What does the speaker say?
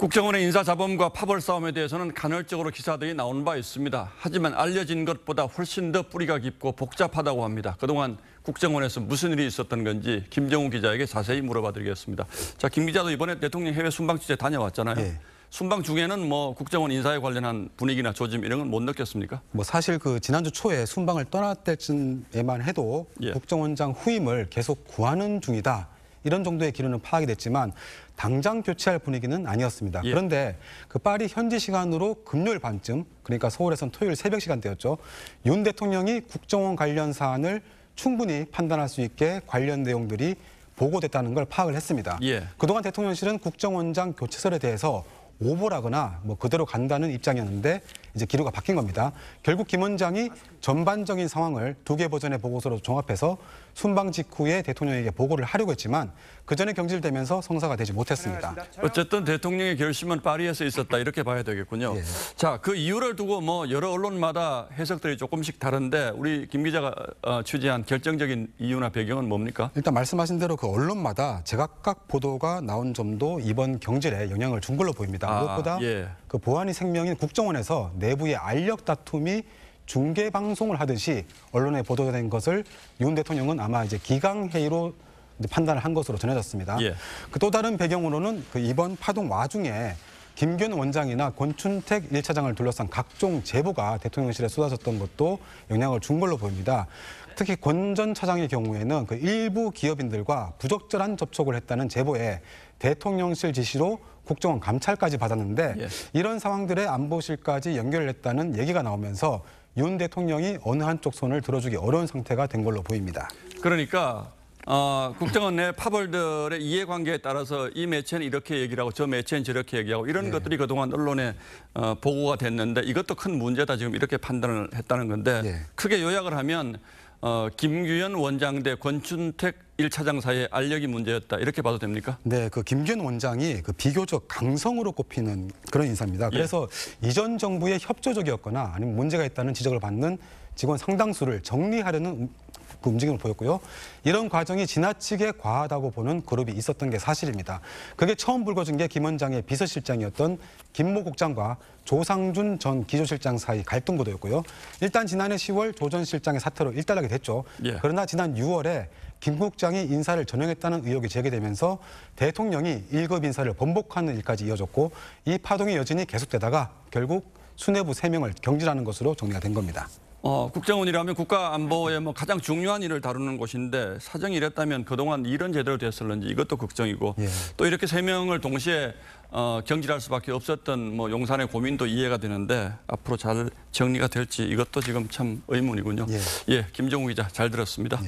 국정원의 인사자범과 파벌 싸움에 대해서는 간헐적으로 기사들이 나오는 바 있습니다. 하지만 알려진 것보다 훨씬 더 뿌리가 깊고 복잡하다고 합니다. 그동안 국정원에서 무슨 일이 있었던 건지 김정우 기자에게 자세히 물어봐드리겠습니다. 자, 김 기자도 이번에 대통령 해외 순방 취재 다녀왔잖아요. 네. 순방 중에는 뭐 국정원 인사에 관련한 분위기나 조짐 이런 건 못 느꼈습니까? 뭐 사실 그 지난주 초에 순방을 떠났을 쯤에만 해도 국정원장 후임을 계속 구하는 중이다. 이런 정도의 기류는 파악이 됐지만 당장 교체할 분위기는 아니었습니다. 그런데 그 파리 현지 시간으로 금요일 밤쯤, 그러니까 서울에선 토요일 새벽 시간대였죠. 윤 대통령이 국정원 관련 사안을 충분히 판단할 수 있게 관련 내용들이 보고됐다는 걸 파악을 했습니다. 그동안 대통령실은 국정원장 교체설에 대해서 오보라거나 뭐 그대로 간다는 입장이었는데 이제 기류가 바뀐 겁니다. 결국 김 원장이 전반적인 상황을 2개 버전의 보고서로 종합해서 순방 직후에 대통령에게 보고를 하려고 했지만 그 전에 경질되면서 성사가 되지 못했습니다. 어쨌든 대통령의 결심은 파리에서 있었다 이렇게 봐야 되겠군요. 자, 그 이유를 두고 뭐 여러 언론마다 해석들이 조금씩 다른데 우리 김 기자가 취재한 결정적인 이유나 배경은 뭡니까? 일단 말씀하신 대로 그 언론마다 제각각 보도가 나온 점도 이번 경질에 영향을 준 걸로 보입니다. 무엇보다 그 보안이 생명인 국정원에서 내부의 알력 다툼이 중계 방송을 하듯이 언론에 보도된 것을 윤 대통령은 아마 이제 기강회의로 판단을 한 것으로 전해졌습니다. 그 또 다른 배경으로는 그 이번 파동 와중에 김기현 원장이나 권춘택 1차장을 둘러싼 각종 제보가 대통령실에 쏟아졌던 것도 영향을 준 걸로 보입니다. 특히 권 전 차장의 경우에는 그 일부 기업인들과 부적절한 접촉을 했다는 제보에 대통령실 지시로 국정원 감찰까지 받았는데 이런 상황들에 안보실까지 연결했다는 얘기가 나오면서 윤 대통령이 어느 한쪽 손을 들어주기 어려운 상태가 된 걸로 보입니다. 그러니까 국정원 내 파벌들의 이해관계에 따라서 이 매체는 이렇게 얘기를 하고 저 매체는 저렇게 얘기하고 이런 것들이 그동안 언론에 보고가 됐는데 이것도 큰 문제다 지금 이렇게 판단을 했다는 건데 크게 요약을 하면 김규현 원장 대 권춘택 1차장 사이의 알력이 문제였다 이렇게 봐도 됩니까? 네, 그 김규현 원장이 그 비교적 강성으로 꼽히는 그런 인사입니다. 그래서 이전 정부에 협조적이었거나 아니면 문제가 있다는 지적을 받는 직원 상당수를 정리하려는 그 움직임을 보였고요. 이런 과정이 지나치게 과하다고 보는 그룹이 있었던 게 사실입니다. 그게 처음 불거진 게 김 원장의 비서실장이었던 김모 국장과 조상준 전 기조실장 사이 갈등 구도였고요. 일단 지난해 10월 조 전 실장의 사퇴로 일단락이 됐죠. 그러나 지난 6월에 김 국장이 인사를 전형했다는 의혹이 제기되면서 대통령이 1급 인사를 번복하는 일까지 이어졌고 이 파동의 여진이 계속되다가 결국 수뇌부 3명을 경질하는 것으로 정리가 된 겁니다. 국정원이라면 국가안보의 뭐 가장 중요한 일을 다루는 곳인데 사정이 이랬다면 그동안 일은 제대로 됐을는지 이것도 걱정이고 또 이렇게 3명을 동시에 경질할 수밖에 없었던 뭐 용산의 고민도 이해가 되는데 앞으로 잘 정리가 될지 이것도 지금 참 의문이군요. 김정우 기자 잘 들었습니다.